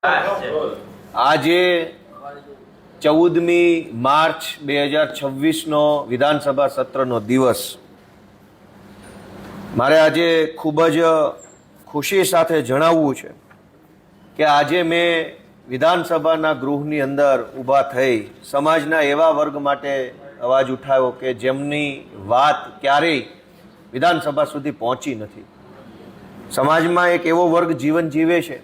આજે 14મી માર્ચ 2026નો વિધાનસભા સત્રનો દિવસ. મારે આજે ખૂબ જ ખુશી સાથે જણાવવું છે કે આજે મેં વિધાનસભાના ગૃહની અંદર ઊભા થઈ સમાજના એવા વર્ગ માટે અવાજ ઉઠાવ્યો કે જેમની વાત ક્યારેય વિધાનસભા સુધી પહોંચી નથી. સમાજમાં એક એવો વર્ગ જીવન જીવે છે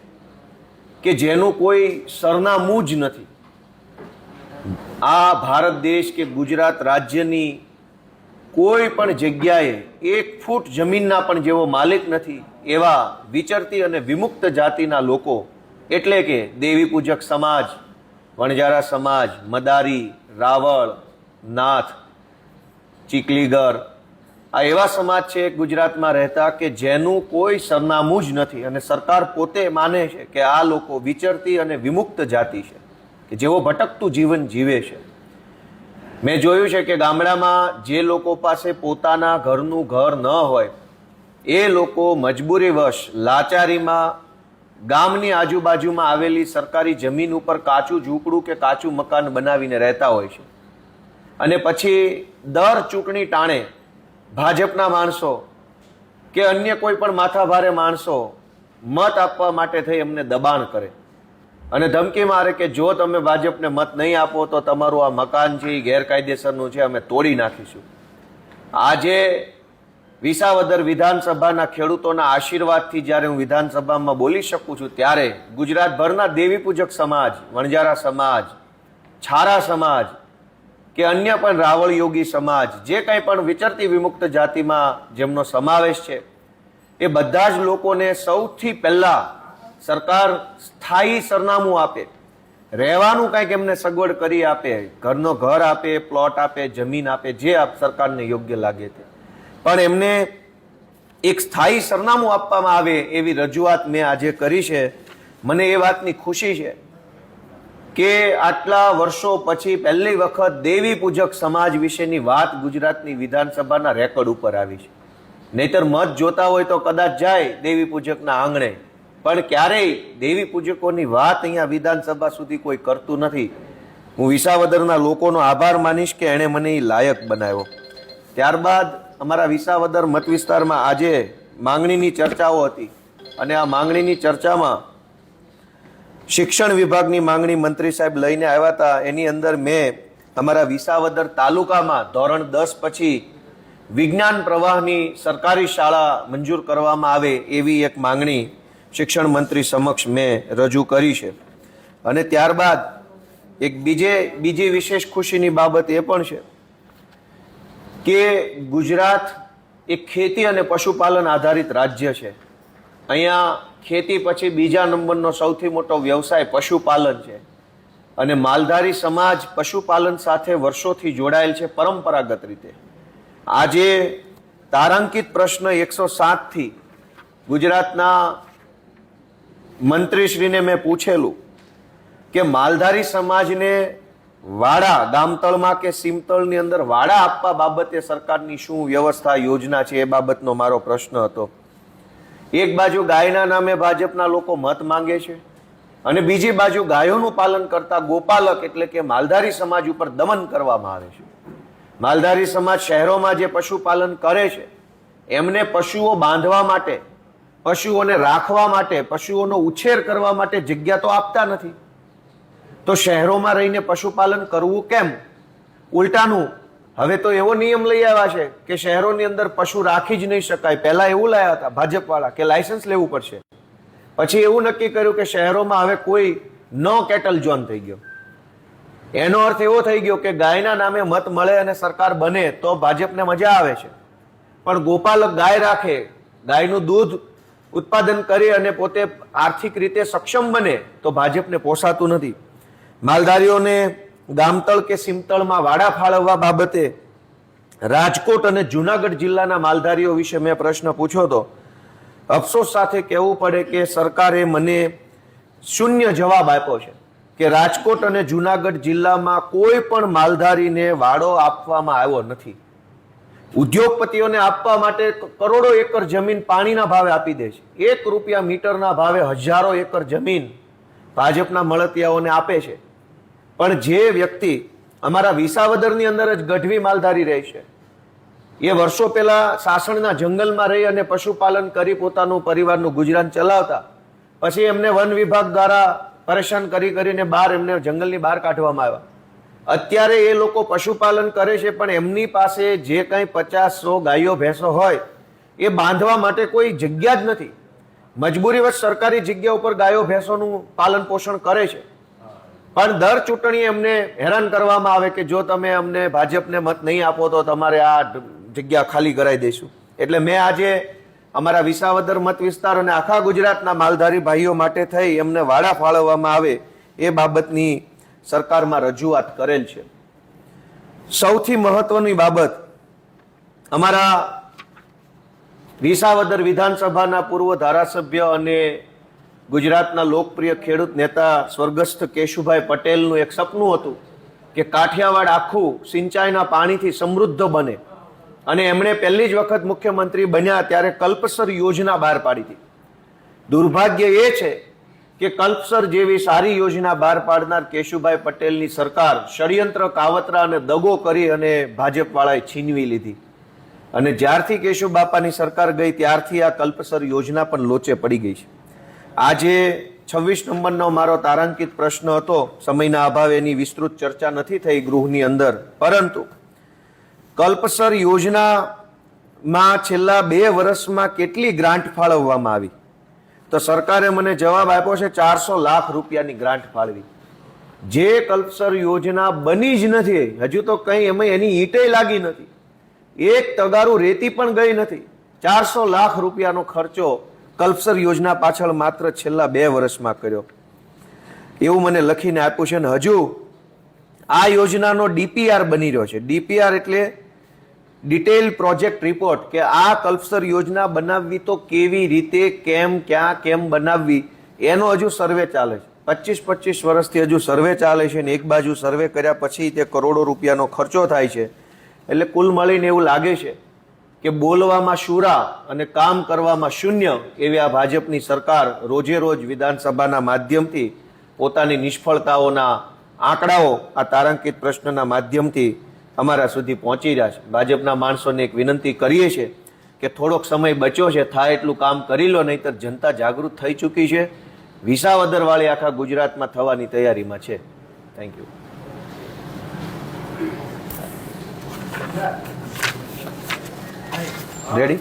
કે જેનું કોઈ સરનામું જ નથી. આ ભારત દેશ કે ગુજરાત રાજ્યની કોઈ પણ જગ્યાએ 1 ફૂટ જમીનના પણ જેવો માલિક નથી એવા વિચરતી અને વિમુક્ત જાતિના લોકો એટલે કે દેવી પૂજક સમાજ, વણજારા સમાજ, મદારી, રાવળ, નાથ, ચીકલીગર, આ એવા સમાજ છે ગુજરાતમાં રહેતા કે જેનું કોઈ સરનામું જ નથી અને સરકાર પોતે માને છે કે આ લોકો વિચરતી અને વિમુક્ત જાતિ છે કે જેઓ ભટકતું જીવન જીવે છે. મેં જોયું છે કે ગામડામાં જે લોકો પાસે પોતાના ઘરનું ઘર ન હોય એ લોકો મજબૂરીવશ લાચારીમાં ગામની આજુબાજુમાં આવેલી સરકારી જમીન ઉપર કાચું ઝૂંપડું કે કાચું મકાન બનાવીને રહેતા હોય છે અને પછી દર ચૂંટણી ટાણે ભાજપના માણસો કે અન્ય કોઈ પણ માથાભારે માણસો મત આપવા માટે થઈ એમને દબાણ કરે અને ધમકી મારે કે જો તમે ભાજપને મત નહીં આપો તો તમારું આ મકાન છે એ ગેરકાયદેસરનું છે, અમે તોડી નાખીશું. આજે વિસાવદર વિધાનસભાના ખેડૂતોના આશીર્વાદથી જ્યારે હું વિધાનસભામાં બોલી શકું છું ત્યારે ગુજરાતભરના દેવી પૂજક સમાજ, વણજારા સમાજ, છારા સમાજ કે અન્ય પણ રાવળ યોગી સમાજ, જે કંઈ પણ વિચરતી વિમુક્ત જાતિમાં જેમનો સમાવેશ છે એ બધા જ લોકોને સૌથી પહેલા સરકાર સ્થાયી સરનામું આપે, રહેવાનું કંઈક એમને સગવડ કરી આપે, ઘરનો ઘર આપે, પ્લોટ આપે, જમીન આપે, જે સરકારને યોગ્ય લાગે તે, પણ એમને એક સ્થાયી સરનામું આપવામાં આવે એવી રજૂઆત મેં આજે કરી છે. મને એ વાતની ખુશી છે કે આટલા વર્ષો પછી પહેલી વખત દેવી પૂજક સમાજ વિશેની વાત ગુજરાતની વિધાનસભાના રેકોર્ડ ઉપર આવી છે. નહીતર મત જોતા હોય તો કદાચ જાય દેવી પૂજકના આંગણે, પણ ક્યારેય દેવી પૂજકોની વાત અહીંયા વિધાનસભા સુધી કોઈ કરતું નથી. હું વિસાવદરના લોકોનો આભાર માનીશ કે એણે મને એ લાયક બનાવ્યો. ત્યારબાદ અમારા વિસાવદર મત વિસ્તારમાં આજે માંગણીની ચર્ચાઓ હતી અને આ માંગણીની ચર્ચામાં શિક્ષણ વિભાગની માંગણી મંત્રી સાહેબ લઈને આવ્યા હતા. એની અંદર મેં અમારા વિસાવદર તાલુકામાં ધોરણ 10 પછી વિજ્ઞાન પ્રવાહની સરકારી શાળા મંજૂર કરવામાં આવે એવી એક માંગણી શિક્ષણ મંત્રી સમક્ષ મેં રજૂ કરી છે. અને ત્યારબાદ એક બીજી વિશેષ ખુશીની બાબત એ પણ છે કે ગુજરાત એક ખેતી અને પશુપાલન આધારિત રાજ્ય છે. અહીંયા ખેતી પછી બીજા નંબરનો સૌથી મોટો વ્યવસાય પશુપાલન છે અને માલધારી સમાજ પશુપાલન સાથે વર્ષોથી જોડાયેલ છે પરંપરાગત રીતે. આજે તારાંકિત પ્રશ્ન 107થી ગુજરાતના મંત્રીશ્રીને મેં પૂછેલું કે માલધારી સમાજને વાડા ગામતળમાં કે સીમતળની અંદર વાડા આપવા બાબતે સરકારની શું વ્યવસ્થા યોજના છે એ બાબતનો મારો પ્રશ્ન હતો. એક બાજુ ગાયના નામે ભાજપના લોકો મત માંગે છે અને બીજી બાજુ ગાયોનું પાલન કરતા ગોપાલક એટલે કે માલધારી સમાજ ઉપર દમન કરવામાં આવે છે. માલધારી સમાજ શહેરોમાં જે પશુપાલન કરે છે એમને પશુઓ બાંધવા માટે, પશુઓને રાખવા માટે, પશુઓનો ઉછેર કરવા માટે જગ્યા તો આપતા નથી. તો શહેરોમાં રહીને પશુપાલન કરવું કેમ? ઉલટાનું હવે તો એવો નિયમ લઈ આવ્યા છે કે શહેરોની અંદર પશુ રાખી જ નહીં શકાય. પહેલા એવું લાયા હતા ભાજપવાળા કે લાયસન્સ લેવું પડશે. પછી એવું નક્કી કર્યું કે શહેરોમાં હવે કોઈ નો કેટલ ઝોન થઈ ગયો. એનો અર્થ એવો થઈ ગયો કે ગાયના નામે મત મળે અને સરકાર બને તો ભાજપને મજા આવે છે, પણ ગોપાલક ગાય રાખે, ગાયનું દૂધ ઉત્પાદન કરી અને પોતે આર્થિક રીતે સક્ષમ બને તો ભાજપને પોસાતું નથી. માલધારીઓને ગામતળ કે સીમતળમાં વાડા ફાળવવા બાબતે રાજકોટ અને જુનાગઢ જિલ્લાના માલધારીઓ વિશે મેં પ્રશ્ન પૂછ્યો હતો. અફસોસ સાથે કહેવું પડે કે સરકારે મને શૂન્ય જવાબ આપ્યો છે કે રાજકોટ અને જુનાગઢ જિલ્લામાં કોઈ પણ માલધારીને વાડો આપવામાં આવ્યો નથી. ઉદ્યોગપતિઓને આપવા માટે કરોડો એકર જમીન પાણીના ભાવે આપી દે છે. ₹1 મીટરના ભાવે હજારો એકર જમીન ભાજપના મળતિયાઓને આપે છે, પણ જે વ્યક્તિ અમારા વિસાવદરની અંદર જ ગઢવી માલધારી રહે છે, એ વર્ષો પહેલા સાસણના જંગલમાં રહી અને પશુપાલન કરી પોતાનું પરિવારનું ગુજરાન ચલાવતા, પછી એમને વન વિભાગ દ્વારા પરેશાન કરીને બહાર એમને જંગલની બહાર કાઢવામાં આવ્યા. અત્યારે એ લોકો પશુપાલન કરે છે, પણ એમની પાસે જે કંઈ 50-100 ગાયો ભેંસો હોય એ બાંધવા માટે કોઈ જગ્યા જ નથી. મજબૂરીવશ સરકારી જગ્યા ઉપર ગાયો ભેંસોનું પાલન પોષણ કરે છે, પણ દર ચૂંટણીએ એમને હેરાન કરવામાં આવે કે જો તમે અમને ભાજપને મત નહીં આપો તો તમારે આ જગ્યા ખાલી કરાવી દઈશું. એટલે મેં આજે અમારા વિસાવદર મત વિસ્તાર અને આખા ગુજરાતના માલધારી ભાઈઓ માટે થઈ એમને વાડા ફાળવવામાં આવે એ બાબતની સરકારમાં રજૂઆત કરેલ છે. સૌથી મહત્વની બાબત, અમારા વિસાવદર વિધાનસભાના પૂર્વ ધારાસભ્ય અને ગુજરાતના લોકપ્રિય ખેડૂત નેતા સ્વર્ગસ્થ કેશુભાઈ પટેલનું એક સપનું હતું કે કાઠિયાવાડ આખું સિંચાઈના પાણીથી સમૃદ્ધ બને, અને એમણે પહેલી જ વખત મુખ્યમંત્રી બન્યા ત્યારે કલ્પસર યોજના બહાર પાડી હતી. દુર્ભાગ્ય એ છે કે કલ્પસર જેવી સારી યોજના બહાર પાડનાર કેશુભાઈ પટેલની સરકાર ષડયંત્ર, કાવતરા અને દગો કરી અને ભાજપવાળાએ છીનવી લીધી, અને જ્યારથી કેશુબાપાની સરકાર ગઈ ત્યારથી આ કલ્પસર યોજના પણ લોચે પડી ગઈ છે. આજે 26 નંબરનો મારો તારાંકિત પ્રશ્ન હતો, સમયના અભાવે એની વિસ્તૃત ચર્ચા નથી થઈ ગૃહની અંદર, પરંતુ કલ્પસર યોજનામાં છેલ્લા 2 વર્ષમાં કેટલી ગ્રાન્ટ ફાળવવામાં આવી? તો સરકારે મને જવાબ આપ્યો છે 400 લાખ રૂપિયાની ગ્રાન્ટ ફાળવી. જે કલ્પસર યોજના બની જ નથી, હજુ તો કંઈ એમાં એની ઈંટે લાગી નથી, એક તગારું રેતી પણ ગઈ નથી. 400 લાખ રૂપિયાનો ખર્ચો કલ્પસર યોજના પાછળ માત્ર છેલ્લા 2 વર્ષમાં કર્યો, એવું મને લખીને આપ્યું છે. અને હજુ આ યોજનાનો ડીપીઆર બની રહ્યો છે. ડીપીઆર એટલે ડિટેલ પ્રોજેક્ટ રિપોર્ટ, કે આ કલ્પસર યોજના બનાવવી તો કેવી રીતે, કેમ, ક્યાં, કેમ બનાવવી, એનો હજુ સર્વે ચાલે છે. 25 વર્ષથી હજુ સર્વે ચાલે છે, ને એક બાજુ સર્વે કર્યા પછી તે કરોડો રૂપિયાનો ખર્ચો થાય છે. એટલે કુલ મળીને એવું લાગે છે કે બોલવામાં શુરા અને કામ કરવામાં શૂન્ય એવી આ ભાજપની સરકાર રોજે રોજ વિધાનસભાના માધ્યમથી પોતાની નિષ્ફળતાઓના આંકડાઓ આ તારાંકિત પ્રશ્નના માધ્યમથી અમારા સુધી પહોંચી રહ્યા છે. ભાજપના માણસોને એક વિનંતી કરીએ છીએ કે થોડોક સમય બચ્યો છે, થાય એટલું કામ કરી લો, નહીંતર જનતા જાગૃત થઈ ચૂકી છે. વિસાવદરવાળી આખા ગુજરાતમાં થવાની તૈયારીમાં છે. Thank you. રેડી?